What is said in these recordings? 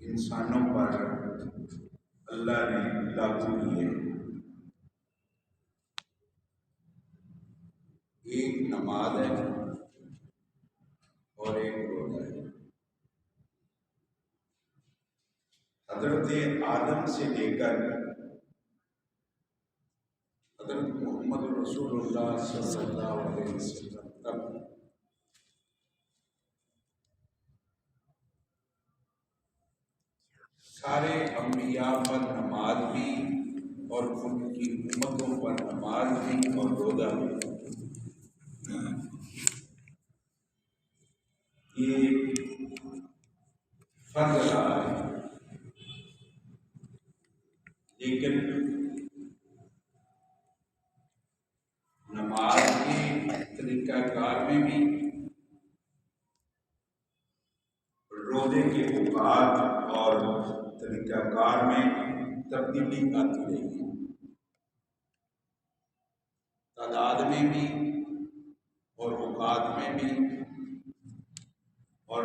انسانوں پر اللہ نے لاگو کیے، ایک نماز ہے اور ایک روزہ ہے۔ حضرت آدم سے لے کر حضرت محمد رسول اللہ صلی اللہ علیہ وسلم تک سارے انبیاء پر نماز بھی اور ان کی امتوں پر نماز بھی اور روزہ بھی یہ فرض رہا ہے، لیکن نماز کے طریقہ کار میں بھی روزے کے اوقات اور طریقہ کار میں تبدیلی آتی رہی ہے، تعداد میں بھی اور اوقات میں بھی اور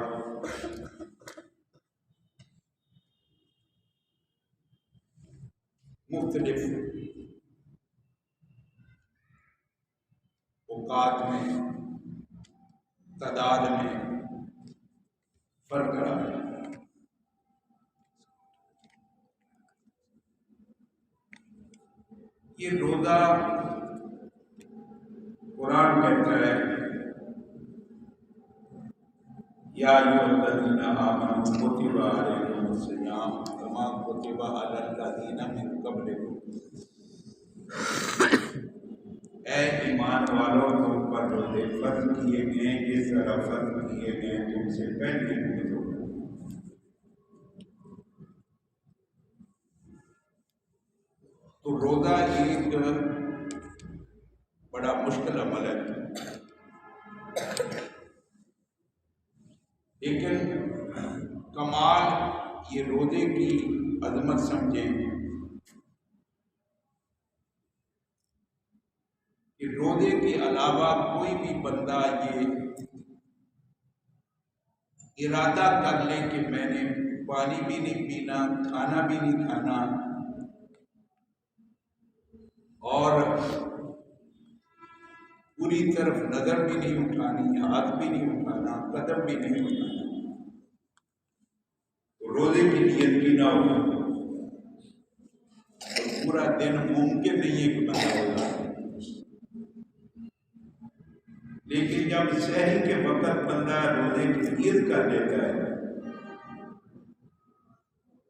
مختلف اوقات میں تعداد میں فرق رہا ہے۔ یہ روزہ قرآن کہتا ہے یا ایھا الذین آمنوا کتب علیکم الصیام کما کتب علی الذین من قبلکم، اے ایمان والوں تم پر روزے فرض کیے گئے جس طرح فرض کیے گئے تم سے پہلے لوگوں۔ تو روزہ ایک بڑا مشکل عمل ہے، لیکن کمال یہ روزے کی عظمت سمجھیں کہ روزے کے علاوہ کوئی بھی بندہ یہ ارادہ کر لے کہ میں نے پانی بھی نہیں پینا، کھانا بھی نہیں کھانا اور پوری طرف نظر بھی نہیں اٹھانی، ہاتھ بھی نہیں اٹھانا، قدم بھی نہیں اٹھانا، تو روزے کی نیت بھی نہ ہو تو پورا دن ممکن نہیں ہے کہ بندہ روزہ، لیکن جب سحر کے وقت بندہ روزے کی نیت کر لیتا ہے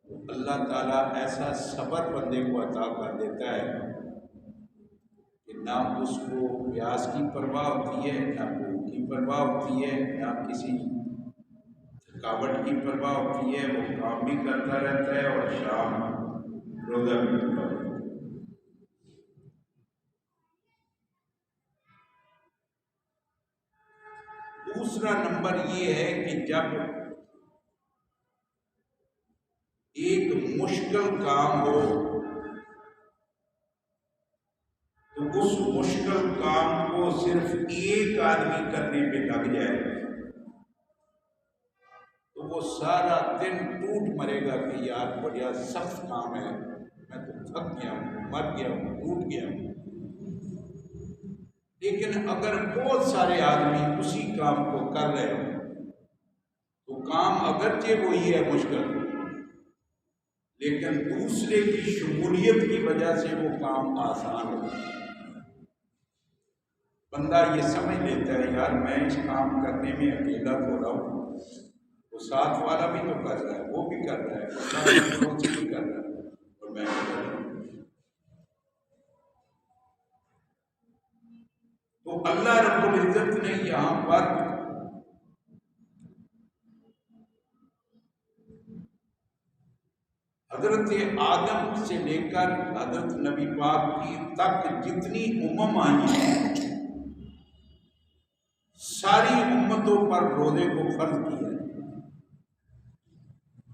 تو اللہ تعالیٰ ایسا صبر بندے کو عطا کر دیتا ہے کہ نہ اس کو پیاس کی پرواہ ہوتی ہے، نہ بھوک کی پرواہ ہوتی ہے، نہ کسی تھکاوٹ کی پرواہ ہوتی ہے، وہ کام بھی کرتا رہتا ہے اور شام روزہ بھی رکھتا ہے۔ دوسرا نمبر یہ ہے کہ جب ایک مشکل کام ہو تو اس مشکل کام کو صرف ایک آدمی کرنے پہ لگ جائے تو وہ سارا دن ٹوٹ مرے گا کہ یار بڑا سخت کام ہے، میں تو تھک گیا ہوں، مر گیا ہوں، ٹوٹ گیا ہوں۔ لیکن اگر بہت سارے آدمی اسی کام کو کر رہے ہوں تو کام اگرچہ وہی ہے مشکل، لیکن دوسرے کی شمولیت کی وجہ سے وہ کام آسان ہو۔ بندہ یہ سمجھ لیتا ہے یار میں اس کام کرنے میں اکیلا ہو رہا ہوں، وہ ساتھ والا بھی تو کر رہا ہے، وہ بھی کر رہا ہے، وہ بھی کر رہا ہے اور میں بھی کر رہا ہوں۔ تو اللہ رب العزت نے یہاں پر حضرت آدم سے لے کر حضرت نبی پاک کی تک جتنی امم آئی ہیں ساری امتوں پر روزے کو فرض کیا ہے۔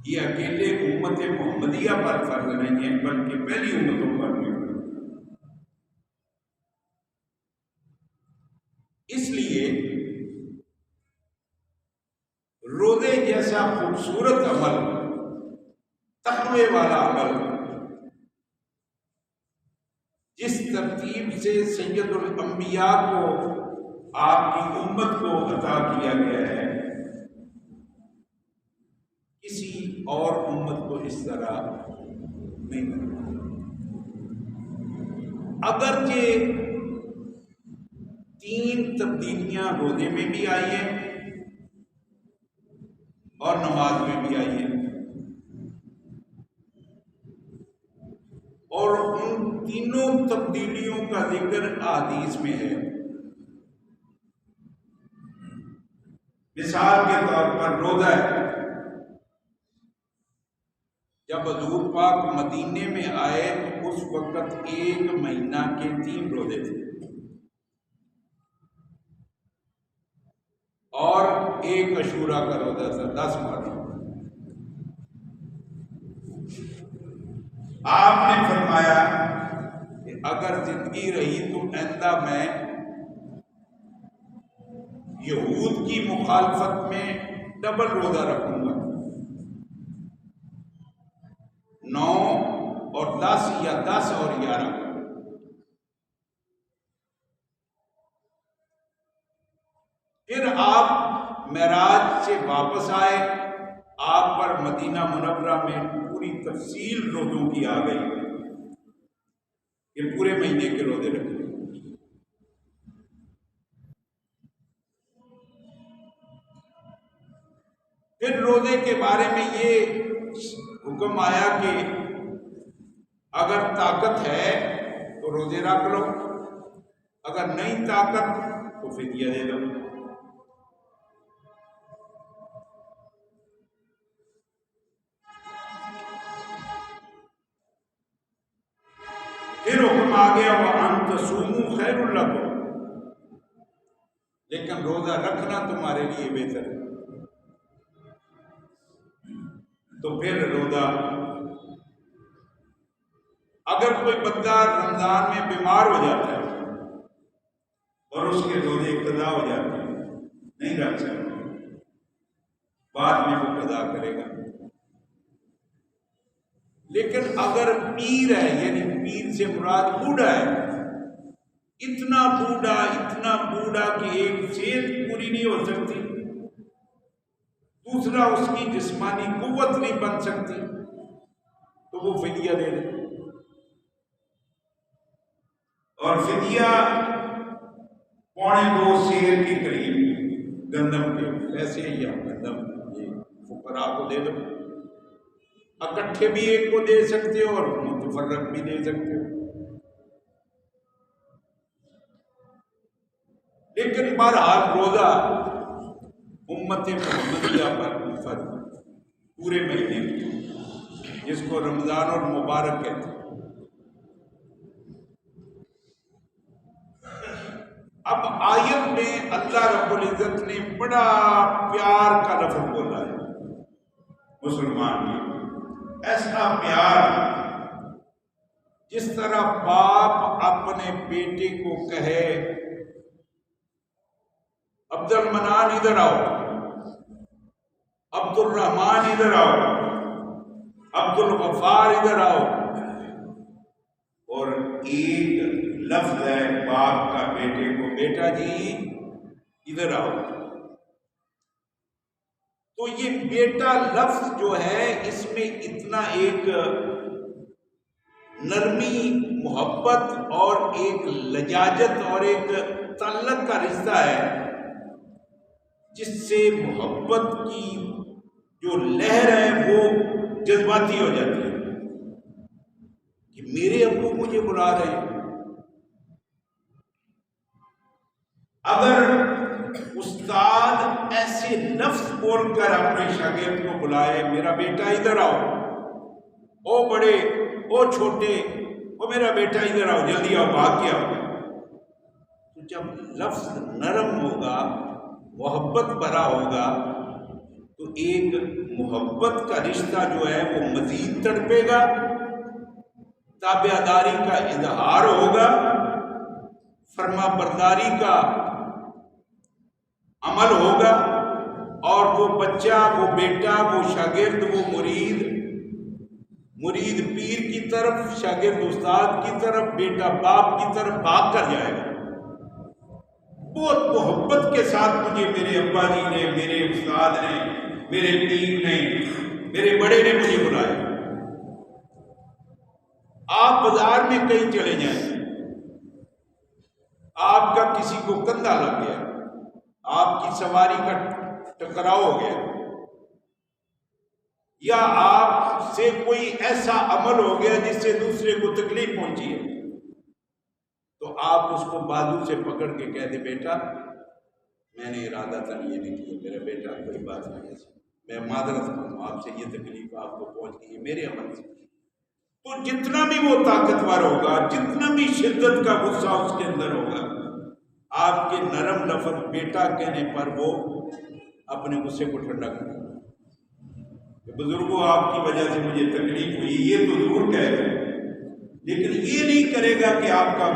یہ اکیلے امت محمدیہ پر فرض نہیں ہے بلکہ پہلی امتوں پر بھی فرض ہے۔ اس لیے روزے جیسا خوبصورت عمل تقوی والا عمل جس ترتیب سے سید الانبیاء کو آپ کی امت کو عطا کیا گیا ہے، کسی اور امت کو اس طرح نہیں ملتا۔ اگرچہ 3 تبدیلیاں روزے میں بھی آئی ہیں اور نماز میں بھی آئی ہیں، اور ان تینوں تبدیلیوں کا ذکر احادیث میں ہے۔ مثال کے طور پر روزہ ہے، جب حضور پاک مدینے میں آئے تو اس وقت 1 مہینہ کے 3 روزے تھے، اور 1 عاشورہ کا روزہ تھا 10 مارچ۔ آپ نے فرمایا کہ اگر زندگی رہی تو آئندہ میں یہود کی مخالفت میں ڈبل روزہ رکھوں گا، 9 اور 10 یا 10 اور 11۔ پھر آپ معراج سے واپس آئے، آپ پر مدینہ منورہ میں پوری تفصیل روزوں کی آ گئی کہ پورے مہینے کے روزے رکھے۔ پھر روزے کے بارے میں یہ حکم آیا کہ اگر طاقت ہے تو روزے رکھ لو، اگر نہیں طاقت تو فدیہ دے دو۔ پھر حکم آ گیا وَأَن تَصُومُوا خَيْرٌ لَكُمْ، لیکن روزہ رکھنا تمہارے لیے بہتر ہے۔ تو پھر روزہ، اگر کوئی بندہ رمضان میں بیمار ہو جاتا ہے اور اس کے روزے قضا ہو جاتے ہیں، نہیں رکھ سکتے، بعد میں وہ قضا کرے گا۔ لیکن اگر پیر ہے، یعنی پیر سے مراد بوڑھا ہے، اتنا بوڑھا کہ ایک صحت پوری نہیں ہو سکتی، دوسرا اس کی جسمانی قوت نہیں بن سکتی، تو وہ فدیہ دے دے۔ اور فدیہ 2.25 سیر کے قریب گندم کے پیسے یا گندم یہ فقراء کو دے دو۔ اکٹھے بھی ایک کو دے سکتے ہو اور متفرق بھی دے سکتے ہو۔ لیکن بہرحال روزہ امت محمدیہ پر فرض پورے مہینے کی، جس کو رمضان اور مبارک کہتے ہیں۔ اب آیت میں اللہ رب العزت نے بڑا پیار کا لفظ بولا ہے مسلمان میں، ایسا پیار جس طرح باپ اپنے بیٹے کو کہے عبد المنان ادھر آؤ، عبد الرحمان ادھر آؤ، عبد الغفار ادھر آؤ، اور ایک لفظ ہے باپ کا بیٹے کو، بیٹا جی ادھر آؤ۔ تو یہ بیٹا لفظ جو ہے اس میں اتنا ایک نرمی، محبت اور ایک لجاجت اور ایک تعلق کا رشتہ ہے، جس سے محبت کی جو لہر ہے وہ جذباتی ہو جاتی ہے کہ میرے ابو مجھے بلا رہے ہیں۔ اگر استاد ایسے لفظ بول کر اپنے شاگرد کو بلائے، میرا بیٹا ادھر آؤ، او بڑے او چھوٹے، او میرا بیٹا ادھر آؤ، جلدی آؤ، بھاگ کے آؤ، تو جب لفظ نرم ہوگا، محبت بھرا ہوگا، تو ایک محبت کا رشتہ جو ہے وہ مزید تڑپے گا، تابعداری کا اظہار ہوگا، فرما برداری کا عمل ہوگا، اور وہ بچہ، وہ بیٹا، وہ شاگرد، وہ مرید مرید پیر کی طرف، شاگرد استاد کی طرف، بیٹا باپ کی طرف بھاگ کر جائے گا۔ بہت محبت کے ساتھ مجھے میرے ابا جی نے، میرے استاد نے، میرے پیر نے، میرے بڑے نے مجھے بلایا۔ آپ بازار میں کہیں چلے جائیں، آپ کا کسی کو کندھا لگ گیا، آپ کی سواری کا ٹکراؤ ہو گیا، یا آپ سے کوئی ایسا عمل ہو گیا جس سے دوسرے کو تکلیف پہنچی ہے، تو آپ اس کو بازو سے پکڑ کے کہہ دیں بیٹا میں نے ارادہ تھا یہ نہیں کیا، میرا بیٹا کوئی بات نہیں ہے، میں معذرت کروں آپ سے، یہ تکلیف آپ کو پہنچ گئی ہے میرے عمل سے۔ تو جتنا بھی وہ طاقتور ہوگا، جتنا بھی شدت کا غصہ اس کے اندر ہوگا، آپ کے نرم لفظ بیٹا کہنے پر وہ اپنے غصے کو ٹھنڈا کرے گا۔ بزرگوں آپ کی وجہ سے مجھے تکلیف ہوئی، یہ تو ضرور کہے گا، لیکن یہ نہیں کرے گا کہ آپ کا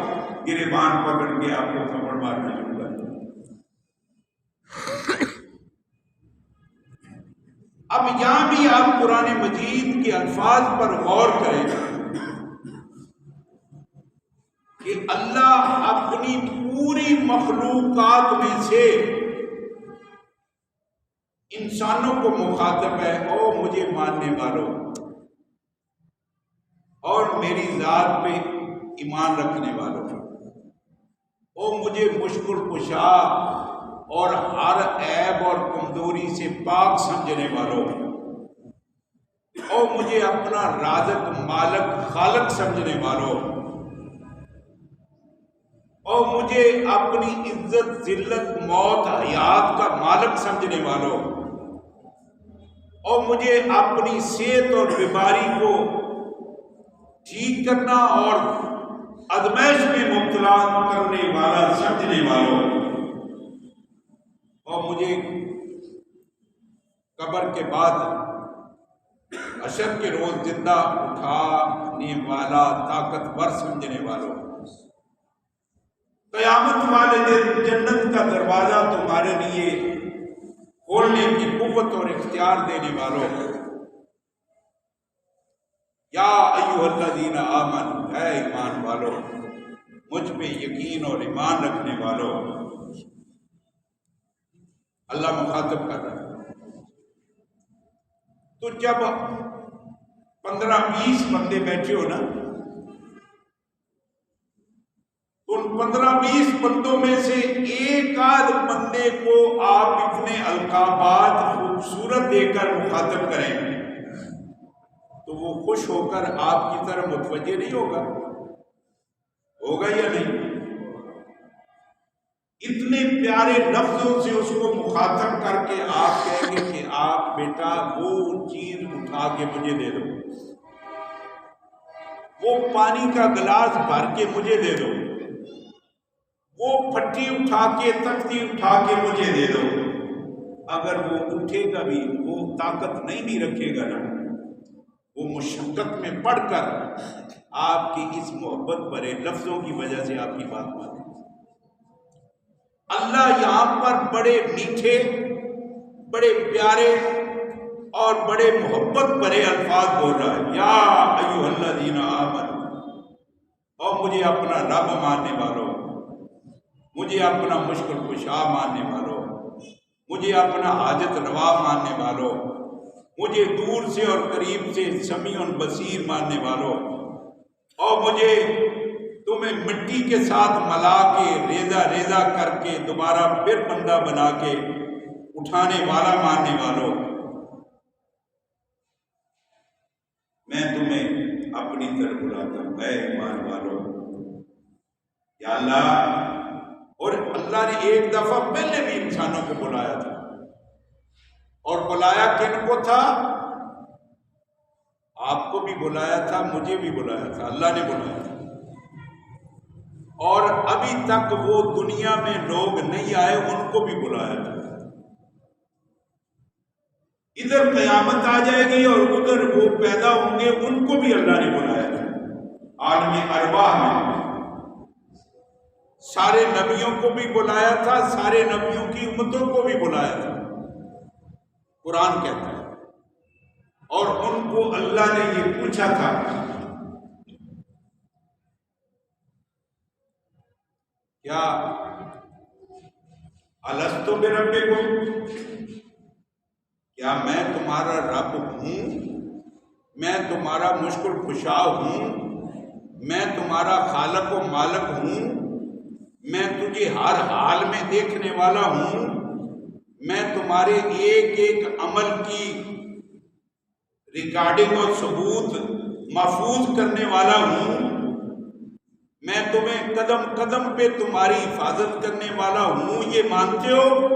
گریبان پکڑ کے آپ کو تھپڑ مارنا شروع کر دے۔ اب یہاں بھی آپ قرآن مجید کے الفاظ پر غور کریں کہ اللہ اپنی پوری مخلوقات میں سے انسانوں کو مخاطب ہے، او مجھے ماننے والوں اور میری ذات پہ ایمان رکھنے والوں، او مجھے مشکل کشا اور ہر عیب اور کمزوری سے پاک سمجھنے والوں، او مجھے اپنا رازق مالک خالق سمجھنے والوں، او مجھے اپنی عزت ذلت موت حیات کا مالک سمجھنے والوں، اور مجھے اپنی صحت اور بیماری کو ٹھیک کرنا اور ازمائش میں مبتلا کرنے والا سمجھنے والوں، اور مجھے قبر کے بعد حشر کے روز زندہ اٹھانے والا طاقتور سمجھنے والوں، قیامت والے دن جنت کا دروازہ تمہارے لیے کھولنے کی قوت اور اختیار دینے والوں، یا ایھا الذین آمنوا، اے ایمان والوں، مجھ پہ یقین اور ایمان رکھنے والوں۔ اللہ مخاطب کر رہا ہے۔ تو جب 15-20 بندے بیٹھے ہو نا، ان 15-20 بندوں میں سے ایک آدھ بندے کو آپ اتنے القابات خوبصورت دے کر مخاطب کریں تو وہ خوش ہو کر آپ کی طرف متوجہ نہیں ہوگا یا نہیں؟ اتنے پیارے لفظوں سے اس کو مخاطب کر کے آپ کہیں گے کہ آپ بیٹا وہ چیز اٹھا کے مجھے دے دو، وہ پانی کا گلاس بھر کے مجھے دے دو، وہ پھٹی اٹھا کے تختی اٹھا کے مجھے دے دو۔ اگر وہ اٹھے گا بھی، وہ طاقت نہیں بھی رکھے گا نا، وہ مشقت میں پڑھ کر آپ کی اس محبت بھرے لفظوں کی وجہ سے آپ کی بات مانے۔ اللہ یہاں پر بڑے میٹھے، بڑے پیارے اور بڑے محبت بھرے الفاظ بول رہا ہے، یا ایھا الذین آمنوا، اور مجھے اپنا رب ماننے والوں، مجھے اپنا مشکل کشا ماننے والوں، مجھے اپنا حاجت روا ماننے والوں، مجھے دور سے اور قریب سے سمیع بصیر ماننے والوں، اور مجھے تمہیں مٹی کے ساتھ ملا کے ریزہ ریزہ کر کے دوبارہ پھر بندہ بنا کے اٹھانے والا ماننے والوں، میں تمہیں اپنی طرف بلاتا ہوں، اے ایمان والوں۔ یا اللہ، اور اللہ نے ایک دفعہ پہلے بھی انسانوں کو بلایا تھا، اور بلایا کن کو تھا؟ آپ کو بھی بلایا تھا، مجھے بھی بلایا تھا، اللہ نے بلایا تھا، اور ابھی تک وہ دنیا میں لوگ نہیں آئے، ان کو بھی بلایا تھا۔ ادھر قیامت آ جائے گی اور ادھر وہ پیدا ہوں گے، ان کو بھی اللہ نے بلایا تھا۔ عالم ارواح میں سارے نبیوں کو بھی بلایا تھا، سارے نبیوں کی امتوں کو بھی بلایا تھا، قرآن کہتا ہے، اور ان کو اللہ نے یہ پوچھا تھا کیا الستو بربکم، کیا میں تمہارا رب ہوں، میں تمہارا مشکل کشا ہوں، میں تمہارا خالق و مالک ہوں، میں تجھے ہر حال میں دیکھنے والا ہوں، میں تمہارے ایک ایک عمل کی ریکارڈنگ اور ثبوت محفوظ کرنے والا ہوں، میں تمہیں قدم قدم پہ تمہاری حفاظت کرنے والا ہوں، یہ مانتے ہو؟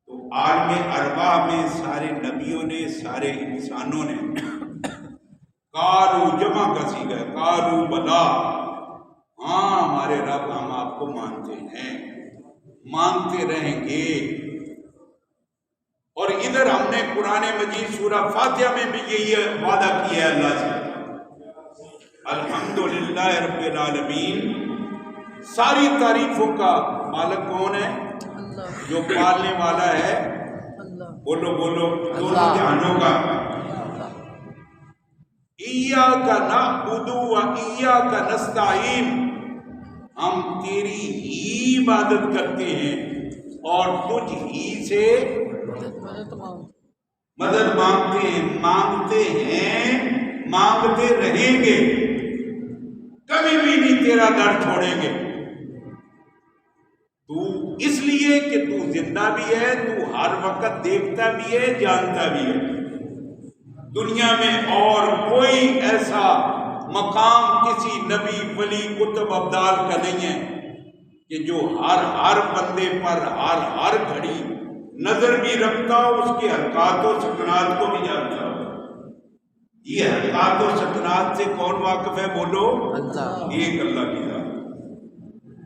تو عالم ارواح میں سارے نبیوں نے، سارے انسانوں نے قالو جمع کسی گئے، قالو بلا، ہاں ہمارے رب ہم آپ کو مانتے ہیں، مانتے رہیں گے۔ اور ادھر ہم نے قرآن مجید سورہ فاتحہ میں بھی یہی وعدہ کیا ہے اللہ سے، الحمدللہ رب العالمین، ساری تعریفوں کا مالک کون ہے؟ جو پالنے والا ہے، بولو بولو، دونوں جہانوں کا۔ ایاک نعبد و ایاک نستعین، ہم تیری ہی عبادت کرتے ہیں اور تجھ ہی سے مدد مانگتے ہیں، مانگتے ہیں، مانگتے رہیں گے، کبھی بھی نہیں تیرا در چھوڑیں گے۔ تو اس لیے کہ تو زندہ بھی ہے، تو ہر وقت دیکھتا بھی ہے، جانتا بھی ہے۔ دنیا میں اور کوئی ایسا مقام کسی نبی ولی کتب ابدال کا نہیں ہے کہ جو ہر بندے پر ہر گھڑی نظر بھی رکھتا ہو، اس کے حرکات و سکنات کو بھی جانتا ہو۔ یہ حرکات و سکنات سے کون واقف ہے؟ بولو، ایک اللہ کی ذات۔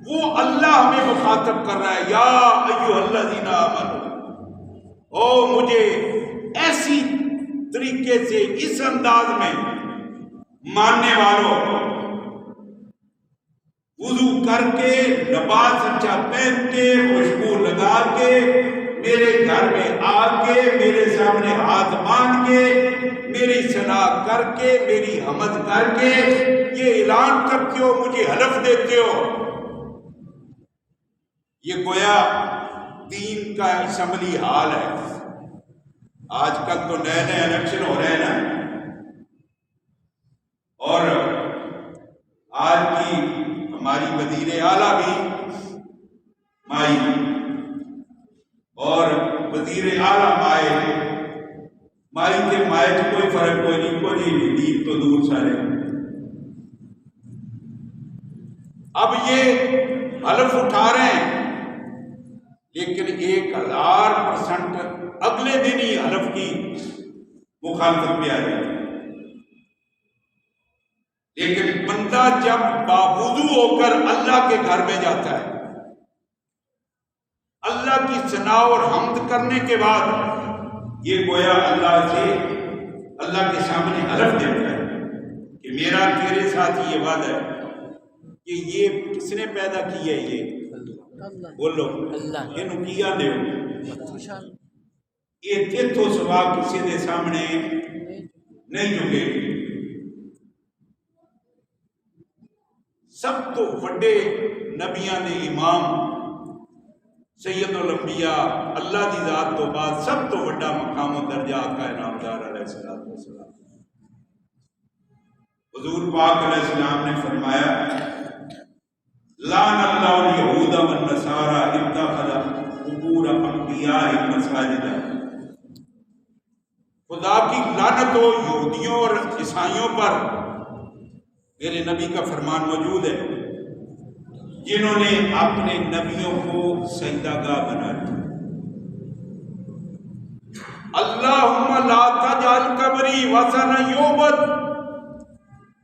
وہ اللہ ہمیں مخاطب کر رہا ہے، یا ایھا الذین آمنوا، او مجھے ایسی طریقے سے، اس انداز میں ماننے والوں، وضو کر کے، لباس اچھا پہن کے، خوشبو لگا کے، میرے گھر میں آ کے، میرے سامنے ہاتھ باندھ کے، میری ثنا کر کے، میری حمد کر کے یہ اعلان کرتے ہو، مجھے حلف دیتے ہو۔ یہ گویا دین کا اسمبلی حال ہے۔ آج کل تو نئے نئے الیکشن ہو رہے ہیں نا، اور آج کی ہماری وزیر اعلیٰ بھی مائی، اور وزیر اعلیٰ مائی کے مائے سے کوئی فرق کوئی نہیں، دین تو دور سارے۔ اب یہ حلف اٹھا رہے ہیں، لیکن 1000% اگلے دن ہی حلف کی مخالفت میں آ جائے۔ لیکن بندہ جب باوضو ہو کر اللہ کے گھر میں جاتا ہے، اللہ کی ثنا اور حمد کرنے کے بعد یہ گویا اللہ کے سامنے حلف دیتا ہے کہ میرا تیرے ساتھ یہ وعدہ ہے کہ یہ کس نے پیدا کیا ہے؟ یہ بولو، یہ کیا دے یہ تیتھو سوا کسی دے سامنے نہیں جھکے۔ سب تو بڑے نبیاں نے امام سید الانبیاء، اللہ دی ذات تو بعد سب تو بڑا مقام و درجہ آقا انعامدار علیہ السلام۔ حضور پاک علیہ السلام نے فرمایا، لعن اللہ الیہود والنصارى اتخذوا قبور انبیاء مساجد، خدا کی لعنت ہو یہودیوں اور عیسائیوں پر، میرے نبی کا فرمان موجود ہے، جنہوں نے اپنے نبیوں کو سجدہ گاہ بنا دیا۔ اللہم لا تجعل قبری وثنا یعبد،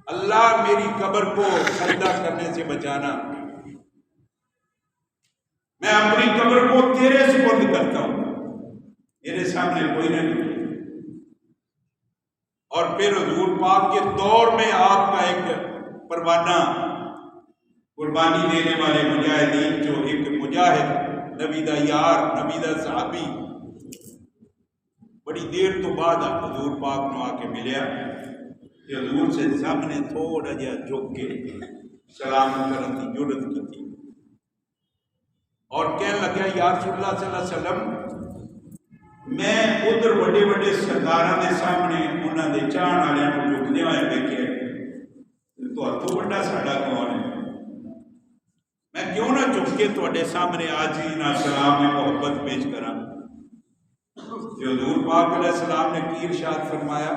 اللہ میری قبر کو سجدہ کرنے سے بچانا، میں اپنی قبر کو تیرے سپرد کرتا ہوں، میرے سامنے کوئی نہیں۔ اور پھر حضور پاک کے دور میں آپ کا ایک پروانہ، قربانی دینے والے مجاہدین، جو ایک مجاہد، نبی دا یار، نبی دا صحابی، بڑی دیر تو بعد حضور پاک نو آ کے ملیا کہ حضور سے سب نے تھوڑا جہا جھک کے سلام کرنے کی جرت کی تھی اور کہنے لگا یا رسول اللہ صلی اللہ علیہ وسلم میں ادھر بڑے بڑے سرداراں دے سامنے انہاں دے چاہن والےاں نوں جھکدے ہوئے ویکھیا تو ہتھوں بڑا ساڈا کون ہے میں کیوں نہ جھک کے تواڈے سامنے عاجزی نال سلام محبت پیش کراں جو حضور پاک علیہ السلام نے کی ارشاد فرمایا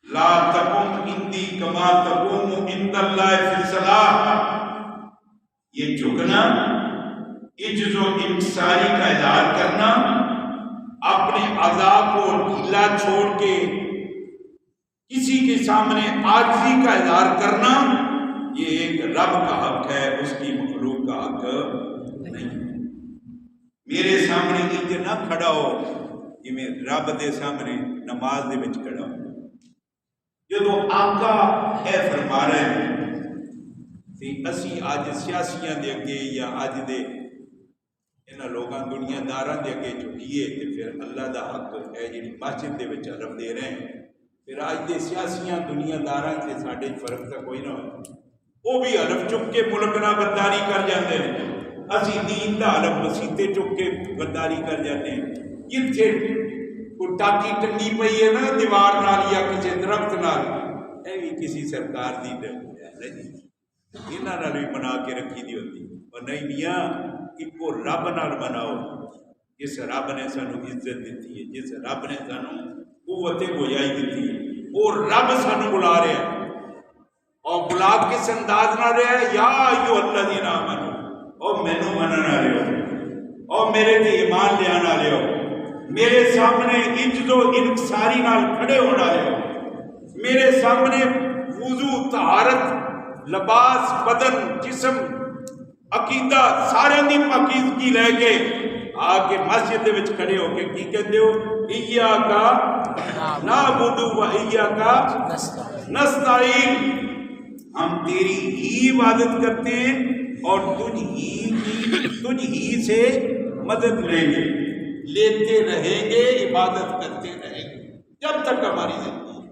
لا تقم عندی کما تقوم عند اللہ فی الصلاۃ یہ جھکنا عجز و انکساری کا اظہار کرنا اپنے اعضاء کو ڈھیلا چھوڑ کے کسی کے سامنے عاجزی کا اظہار کرنا یہ ایک رب کا حق ہے اس کی مخلوق کا حق نہیں میرے سامنے انج نہ کھڑا ہو کہ میں رب دے سامنے نماز دے وچ کھڑا ہوں جدو آقا اے فرما رہے ہیں کہ اسی آج سیاسیاں دے اگے یا آج دے انہاں لوگاں دنیا داراں دے اگے جھکیے تے پھر اللہ دا حق ہے جڑی مسجد دے وچ حلف دے رہے ہیں پھر آج دے سیاسیاں دنیا داراں تے ساڈے فرق تا کوئی نہ ہو وہ بھی حلف چک کے ملک نال غداری کر جاندے ہیں اسی دین دا حلف مسیتے چک کے غداری کر جاتے ہیں جتھے کوئی ٹاکی ٹنگی پئی ہے نا دیوار نال یا کسی درخت نال اے بھی کسی سرکار دی نہیں انہاں نال بھی بنا کے رکھی دی ہوتی اور نہیں میاں اکو رب نال بناؤ جس رب نے سانو عزت دیتی ہے جس رب نے سانو قوت گویائی دیتی ہے وہ رب سانو بلا رہا ہے اور بلا کس انداز نہ رہا ہے یا ایھا الذین آمنو اور مینوں منن والے ہو اور میرے تے ایمان لے آنے والے ہو میرے سامنے عجز و انکساری نال کھڑے ہونے والے ہو میرے سامنے وضو طہارت لباس بدن جسم عقیدہ سارے دی پاکیزگی لے کے آ کے مسجد دے وچ کھڑے ہو کے کی کہندے ہو ایاک نعبد و ایاک نستعین ہم تیری ہی عبادت کرتے ہیں اور تجھ ہی سے مدد لیں گے لیتے رہیں گے عبادت کرتے رہیں گے جب تک ہماری زندگی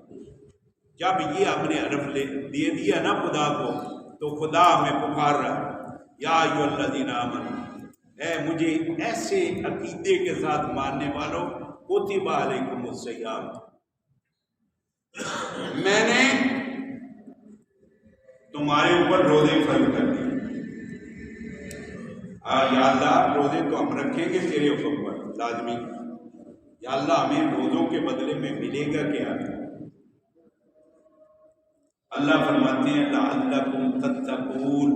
جب یہ ہم نے حرف دے دیا نا خدا کو تو خدا ہمیں پکار رہا ہے یا ایھا الذین آمنوا اے مجھے ایسے عقیدے کے ساتھ ماننے والوں کتب علیکم الصیام میں نے تمہارے اوپر روزے فرض کر دیے یا اللہ روزے تو ہم رکھیں گے تیرے حکم پر لازمی یا اللہ ہمیں روزوں کے بدلے میں ملے گا کیا اللہ فرماتے ہیں لعلکم تتقون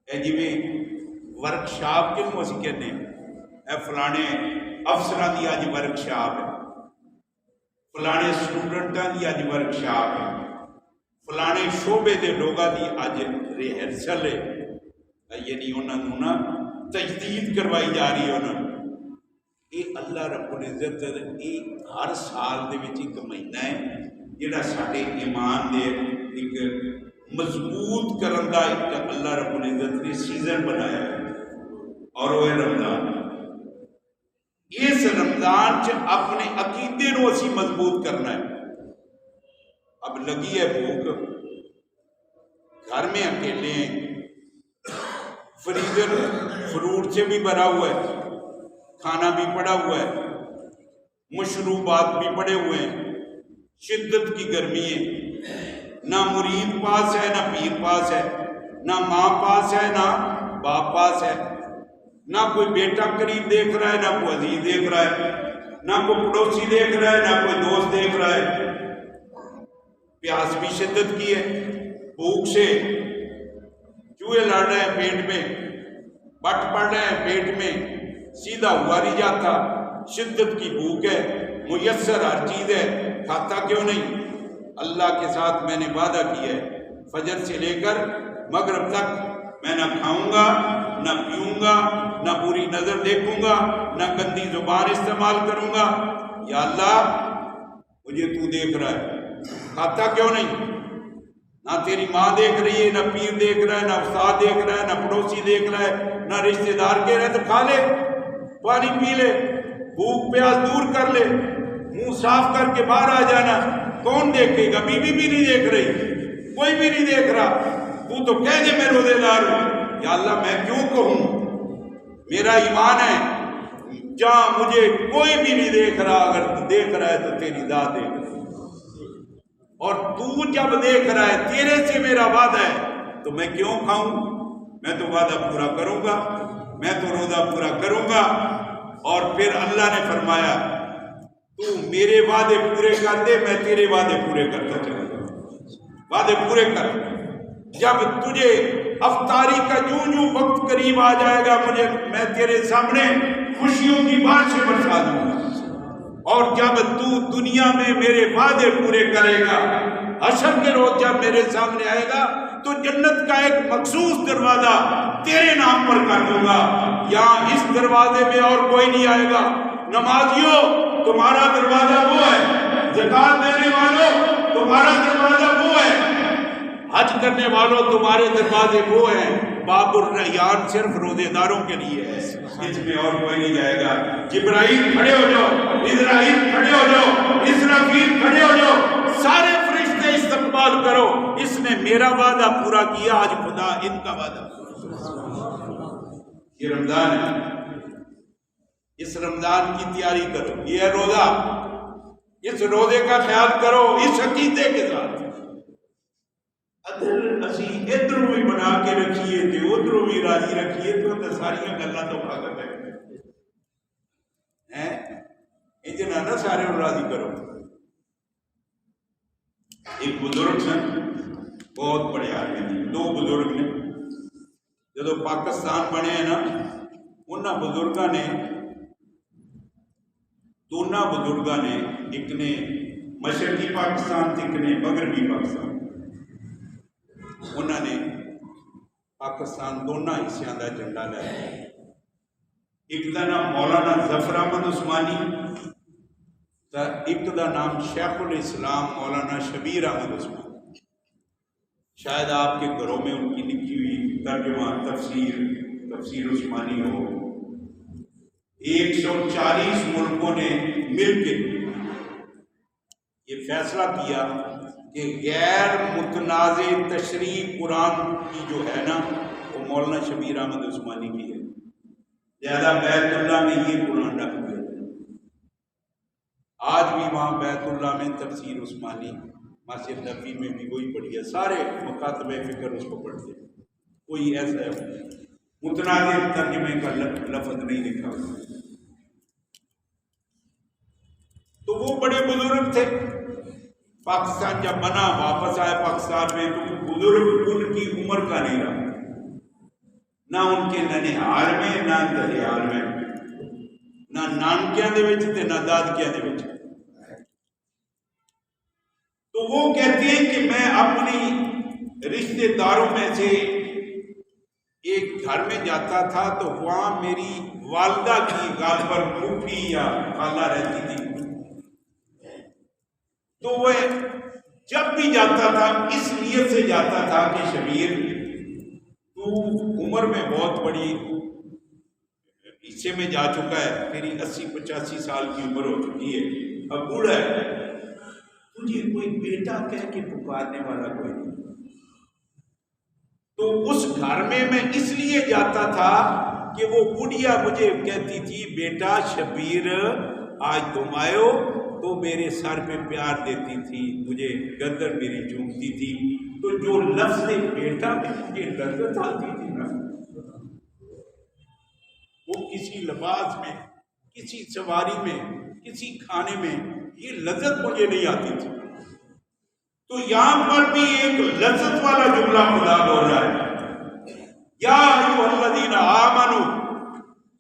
اے جی میں ورکشاپ کن اسی کہتے ہیں اے فلانے افسراں دی اج ورکشاپ ہے فلانے سٹوڈنٹاں دی اج ورکشاپ ہے فلانے شعبے دے لوگاں دی اج ریہرسل ہے یعنی انہوں نے تجدید کروائی جا رہی ہے انہوں یہ اللہ رب العزت یہ ہر سال دے وچ ایک مہینہ ہے جڑا ساڈے ایمان دے ایک مضبوط کرن دا ایک اللہ رب العزت نے سیزن بنایا ہے اور وہ ہے رمضان اس رمضان چ اپنے عقیدے نو اسی مضبوط کرنا ہے اب لگی ہے بھوک گھر میں اکیلے ہیں فریزر فروٹ سے بھی بھرا ہوا ہے کھانا بھی پڑا ہوا ہے مشروبات بھی پڑے ہوئے ہیں شدت کی گرمی ہے نہ مرید پاس ہے نہ پیر پاس ہے نہ ماں پاس ہے نہ باپ پاس ہے نہ کوئی بیٹا قریب دیکھ رہا ہے نہ کوئی عزیز دیکھ رہا ہے نہ کوئی پڑوسی دیکھ رہا ہے نہ کوئی دوست دیکھ رہا ہے پیاس بھی شدت کی ہے بھوک سے چوہے لڑ رہے ہیں پیٹ میں بٹ پڑ رہے ہیں پیٹ میں سیدھا ہوا نہیں جاتا شدت کی بھوک ہے میسر ہر چیز ہے کھاتا کیوں نہیں اللہ کے ساتھ میں نے وعدہ کیا ہے فجر سے لے کر مغرب تک میں نہ کھاؤں گا نہ پیوں گا نہ بری نظر دیکھوں گا نہ گندی زبان استعمال کروں گا یا اللہ مجھے تو دیکھ رہا ہے کھاتا کیوں نہیں نہ تیری ماں دیکھ رہی ہے نہ پیر دیکھ رہا ہے نہ استاد دیکھ رہا ہے نہ پڑوسی دیکھ رہا ہے نہ رشتہ دار کہہ رہے تو کھا لے پانی پی لے، بھوک پیاس دور کر لے، منہ صاف کر کے باہر آ جانا۔ کون دیکھے گا؟ بیوی بھی نہیں دیکھ رہی، کوئی بھی نہیں دیکھ رہا، تو کہہ دے میں روزے دار ہوں۔ یا اللہ میں کیوں کہوں؟ میرا ایمان ہے جہاں مجھے کوئی بھی نہیں دیکھ رہا، اگر دیکھ رہا ہے تو تیری ذات دیکھ رہی ہے، اور تو جب دیکھ رہا ہے تیرے سے میرا وعدہ ہے تو میں کیوں کھاؤں؟ میں تو وعدہ پورا کروں گا، میں تو روزہ پورا کروں گا۔ اور پھر اللہ نے فرمایا تو میرے وعدے پورے کر دے، میں تیرے وعدے پورے کرتا چلوں گا، وعدے پورے کر۔ جب تجھے افطاری کا جو وقت قریب آ جائے گا، میں تیرے سامنے خوشیوں کی بارشیں برسا دوں گا، اور جب تو دنیا میں میرے وعدے پورے کرے گا، حشر کے روز جب میرے سامنے آئے گا تو جنت کا ایک مخصوص دروازہ تیرے نام پر کر دوں گا، یہاں اس دروازے میں اور کوئی نہیں آئے گا۔ نمازیوں تمہارا دروازہ وہ ہے، زکوٰۃ دینے والوں تمہارا دروازہ وہ ہے، حج کرنے والوں تمہارے دروازے وہ ہیں۔ باب الریان صرف روزے داروں کے لیے ہے، اس میں اور کوئی نہیں جائے گا۔ جبرائیل کھڑے ہو جاؤ، اسرائیل کھڑے ہو جاؤ، اسرافیل کھڑے ہو جاؤ، سارے فرشتے استقبال کرو، اس نے میرا وعدہ پورا کیا، آج خدا ان کا وعدہ پورا۔ یہ رمضان ہے، اس رمضان کی تیاری کرو، یہ ہے روزہ، اس روزے کا خیال کرو اس عقیدے کے ساتھ۔ ادھر اسی ادھر بھی بنا کے رکھیے تے ادھر بھی راضی رکھیے تو ساریاں گلاں تو بھاگ پہ ہیں، اتنا نہ سارے راضی کرو۔ ایک بزرگ سن، بہت بڑے آدمی تھے، دو بزرگ نے جب پاکستان بنے ہیں نا، انہاں بزرگاں نے دونوں بزرگاں نے، ایک نے مشرقی پاکستان تے ایک نے مغربی پاکستان، انہوں نے پاکستان دونوں حصوں کا جھنڈا لایا۔ ایک کا نام مولانا ظفر احمد عثمانی، ایک کا نام شیخ الاسلام مولانا شبیر احمد عثمانی۔ شاید آپ کے گھروں میں ان کی لکھی ہوئی ترجمہ تفسیر عثمانی ہو۔ 140 ملکوں نے مل کے یہ فیصلہ کیا کہ غیر متنازع تشریح قرآن کی جو ہے نا وہ مولانا شبیر احمد عثمانی کی ہے، لہذا بیت اللہ میں یہ قرآن رکھ دیا۔ آج بھی وہاں بیت اللہ میں تفسیر عثمانی، مسجد نبوی میں بھی وہی پڑھی ہے، سارے مکاتب فکر اس کو پڑھتے ہیں، کوئی ایسا متنازع ترجمے کا لفظ نہیں لکھا۔ تو وہ بڑے بزرگ تھے، پاکستان جب بنا واپس آئے پاکستان میں تو بزرگ ان کی عمر کا نہیں رہا، نہ ان کے ننہال میں نہ دریال میں، نہ نانکیاں دے وچ تے نہ دادکیاں دے وچ۔ تو وہ کہتے ہیں کہ میں اپنی رشتے داروں میں سے ایک گھر میں جاتا تھا تو وہاں میری والدہ کی غالباً پھوپھی یا خالہ رہتی تھی، تو وہ جب بھی جاتا تھا اس نیت سے جاتا تھا کہ شبیر تو عمر میں بہت بڑی حصے میں جا چکا ہے، تیری 80-85 سال کی عمر ہو چکی ہے، اب بوڑھا ہے، تجھے کوئی بیٹا کہہ کے پکارنے والا کوئی نہیں۔ تو اس گھر میں اس لیے جاتا تھا کہ وہ بڑھیا مجھے کہتی تھی بیٹا شبیر آج تم آئے ہو، تو میرے سر پہ پیار دیتی تھی، مجھے گردن میری چومتی تھی، تو جو لفظ بیٹا میں مجھے لذت آتی تھی نا، وہ کسی لباس میں، کسی سواری میں، کسی کھانے میں یہ لذت مجھے نہیں آتی تھی۔ تو یہاں پر بھی ایک لذت والا جملہ خدا بول رہا ہے، یا ایھا الذین آمنوا،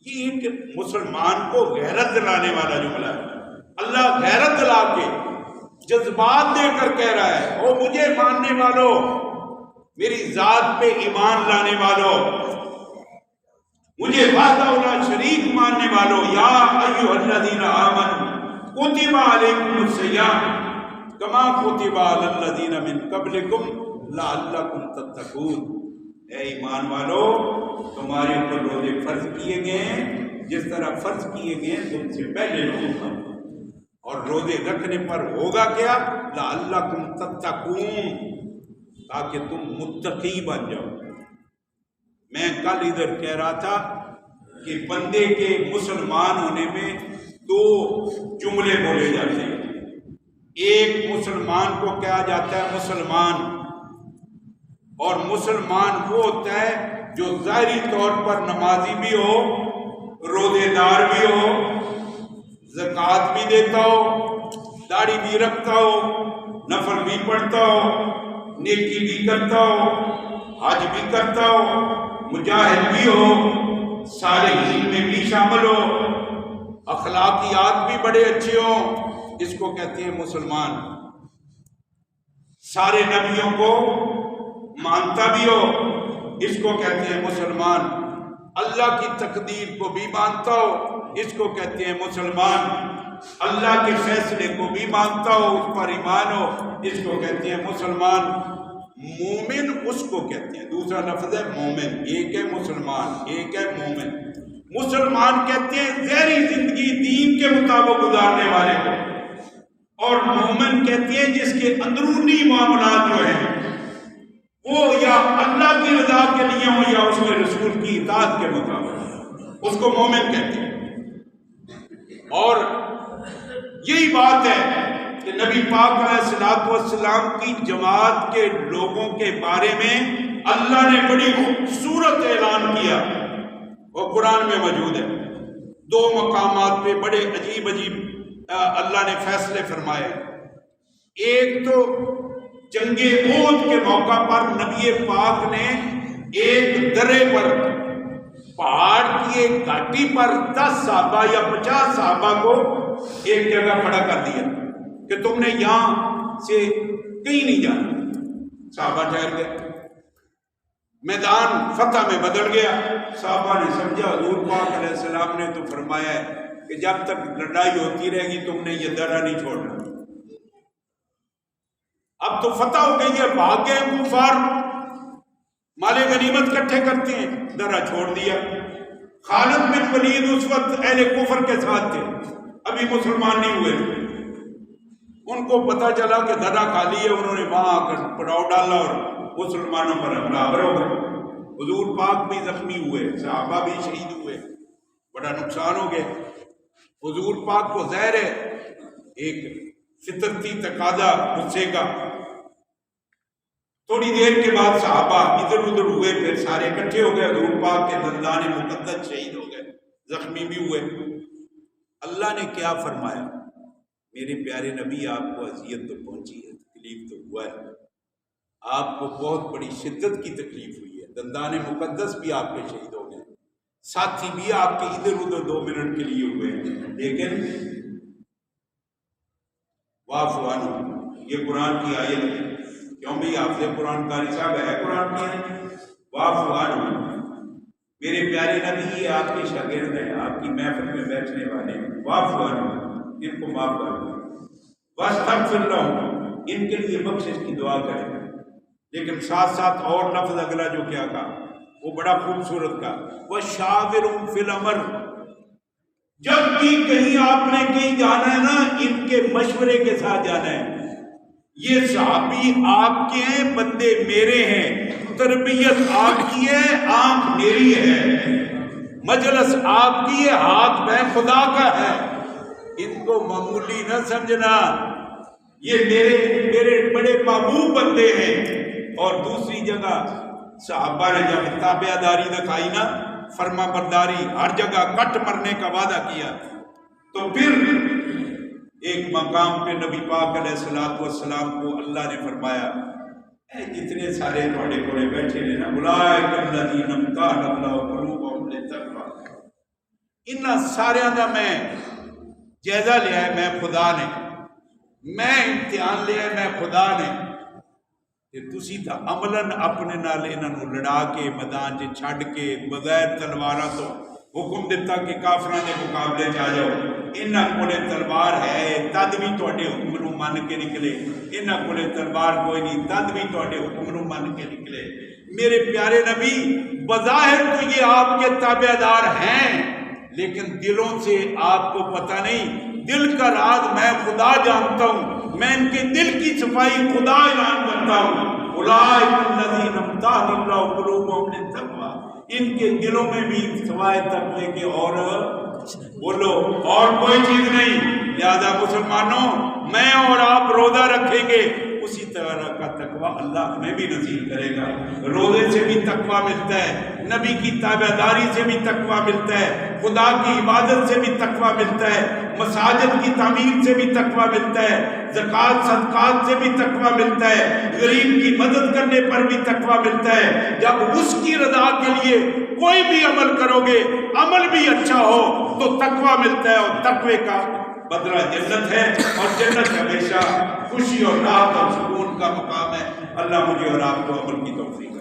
یہ ایک مسلمان کو غیرت دلانے والا جملہ ہے۔ اللہ غیرت دلا کے جذبات دے کر کہہ رہا ہے، او مجھے ماننے والوں، میری ذات پہ ایمان لانے والوں، مجھے وحدہ لا شریک ماننے والوں، یا ایھا الذین آمنوا کتب علیکم الصیام کما کتب علی الذین من قبلکم لعلکم تتقون۔ اے ایمان والو، تمہارے اوپر روزے فرض کیے گئے ہیں جس طرح فرض کیے گئے تم سے پہلے لوگوں پر. اور روزے رکھنے پر ہوگا کیا؟ لعلکم تتقون، تاکہ تم متقی بن جاؤ. میں کل ادھر کہہ رہا تھا کہ بندے کے مسلمان ہونے میں دو جملے بولے جاتے ہیں. ایک مسلمان کو کہا جاتا ہے مسلمان، اور مسلمان وہ ہوتا ہے جو ظاہری طور پر نمازی بھی ہو، روزے دار بھی ہو، زکوٰۃ بھی دیتا ہو، داڑھی بھی رکھتا ہو، نفل بھی پڑھتا ہو، نیکی بھی کرتا ہو، حج بھی کرتا ہو، مجاہد بھی ہو، صالحین میں بھی شامل ہو، اخلاقیات بھی بڑے اچھے ہوں. اس کو کہتے ہیں مسلمان. سارے نبیوں کو مانتا بھی ہو، اس کو کہتے ہیں مسلمان. اللہ کی تقدیر کو بھی مانتا ہو، اس کو کہتے ہیں مسلمان. اللہ کے فیصلے کو بھی مانتا ہو، اس پر ایمان ہو، اس کو کہتے ہیں مسلمان. مومن اس کو کہتے ہیں. دوسرا لفظ ہے مومن. ایک ہے مسلمان، ایک ہے مومن. مسلمان کہتے ہیں ظاہری زندگی دین کے مطابق گزارنے والے کو، اور مومن کہتے ہیں جس کے اندرونی معاملات جو ہیں وہ یا اللہ کی رضا کے لیے ہوں یا اس کے رسول کی اطاعت کے مطابق، اس کو مومن کہتے ہیں. اور یہی بات ہے کہ نبی پاک علیہ السلام کی جماعت کے لوگوں کے بارے میں اللہ نے بڑی خوبصورت اعلان کیا، وہ قرآن میں موجود ہے. دو مقامات پہ بڑے عجیب عجیب اللہ نے فیصلے فرمائے. ایک تو جنگ احد کے موقع پر نبی پاک نے ایک درے پر، پہاڑ کی ایک گھاٹی پر 10 صحابہ یا 50 صحابہ کو ایک جگہ کھڑا کر دیا کہ تم نے یہاں سے کہیں نہیں جانا. صحابہ ٹھہر گئے. میدان فتح میں بدل گیا. صحابہ نے سمجھا حضور پاک علیہ السلام نے تو فرمایا ہے کہ جب تک لڑائی ہوتی رہے گی تم نے یہ درہ نہیں چھوڑنا. اب تو فتح ہو گئی ہے، بھاگ گئے کفار، مال غنیمت اکٹھے کرتے ہیں، درہ چھوڑ دیا. خالد بن ولید اس وقت اہل کفر کے ساتھ تھے، ابھی مسلمان نہیں ہوئے تھے. ان کو پتا چلا کہ درہ خالی ہے، انہوں نے وہاں آ کر پڑاؤ ڈالا اور مسلمانوں پر حملہ آور ہو گئے. حضور پاک بھی زخمی ہوئے، صحابہ بھی شہید ہوئے، بڑا نقصان ہو گیا. حضور پاک کو ظاہر ہے ایک فطرتی تقاضا غصے کا. تھوڑی دیر کے بعد صحابہ ادھر ادھر ہوئے، پھر سارے اکٹھے ہو گئے. حضور پاک کے دندان مقدس شہید ہو گئے، زخمی بھی ہوئے. اللہ نے کیا فرمایا؟ میرے پیارے نبی آپ کو اذیت تو پہنچی ہے، تکلیف تو ہوا ہے، آپ کو بہت بڑی شدت کی تکلیف ہوئی ہے، دندان مقدس بھی آپ کے شہید ہو گئے، ساتھی بھی آپ کے ادھر ادھر 2 منٹ کے لیے ہوئے ہیں، لیکن واعف عنہم، یہ قرآن کی آیت ہے. کیوں بھی آپ سے قرآن قاری صاحب ہے قرآن کی آیت. واعف عنہم، میرے پیارے نبی یہ آپ کے شاگرد ہیں، آپ کی محفل میں بیٹھنے والے ہیں. واعف عنہم، ان کو معاف کر دو. واستغفر لہم، ان کے لیے بخشش کی دعا کریں. لیکن ساتھ ساتھ اور لفظ اگلا جو کیا کہا وہ بڑا خوبصورت کہا، وَشَاوِرْهُمْ فِي الْأَمْرِ. جب بھی کہیں آپ نے کہیں جانا ہے نا، ان کے مشورے کے ساتھ جانا ہے. یہ صحابی آپ کے ہیں، بندے میرے ہیں، تربیت آپ کی ہے، آنکھ میری ہے، مجلس آپ کی ہے، ہاتھ میں خدا کا ہے. ان کو معمولی نہ سمجھنا، یہ میرے بڑے محبوب بندے ہیں. اور دوسری جگہ صحابہ نے جب تابع داری دکھائی نا، فرما برداری، ہر جگہ کٹ مرنے کا وعدہ کیا، تو پھر ایک مقام پہ نبی پاک علیہ السلام کو اللہ نے فرمایا، اے جتنے سارے تھوڑے کوڑے بیٹھے ہیں نا، اولئک الذین امتحن اللہ قلوبہم للتقوی، ان سارے دا میں جائزہ لیا ہے، میں خدا نے، میں امتحان لیا ہے، میں خدا نے. تسی تا عملاً اپنے نال انہاں نوں لڑا کے میدان چ چھڈ کے بغیر تلواراں تو حکم دیتا کہ کافراں دے مقابلے چ آ جاؤ. انہاں کولے تلوار ہے تد بھی تواڈے حکم نوں من کے نکلے، انہاں کولے تلوار کوئی نہیں تد بھی تواڈے حکم نوں من کے نکلے. میرے پیارے نبی بظاہر تو یہ آپ کے تابع دار ہیں، لیکن دلوں سے آپ کو پتہ نہیں، دل کا راز میں خدا جانتا ہوں، میں ان کے دل کی صفائی خدا اعلان کرتا ہوں۔ اولئک الذین امتحن اللہ قلوبہم للتقوی، ان کے دلوں میں بھی سوائے تقوی کے اور بولو اور کوئی چیز نہیں۔ لہذا مسلمانوں، میں اور آپ روزہ رکھیں گے، اسی طرح کا تقوی اللہ ہمیں بھی نصیب کرے گا۔ روزے سے بھی تقوی ملتا ہے، نبی کی تابعداری سے بھی تقوی ملتا ہے، خدا کی عبادت سے بھی تقوی ملتا ہے، مساجد کی تعمیر سے بھی تقوی ملتا ہے، زکوٰۃ صدقات سے بھی تقوی ملتا ہے، غریب کی مدد کرنے پر بھی تقوی ملتا ہے۔ جب اس کی رضا کے لیے کوئی بھی عمل کرو گے، عمل بھی اچھا ہو تو تقوی ملتا ہے، اور تقوی کا بدلہ جنت ہے، اور جنت ہمیشہ خوشی اور راحت اور سکون کا مقام ہے۔ اللہ مجھے اور آپ کو عمل کی توفیق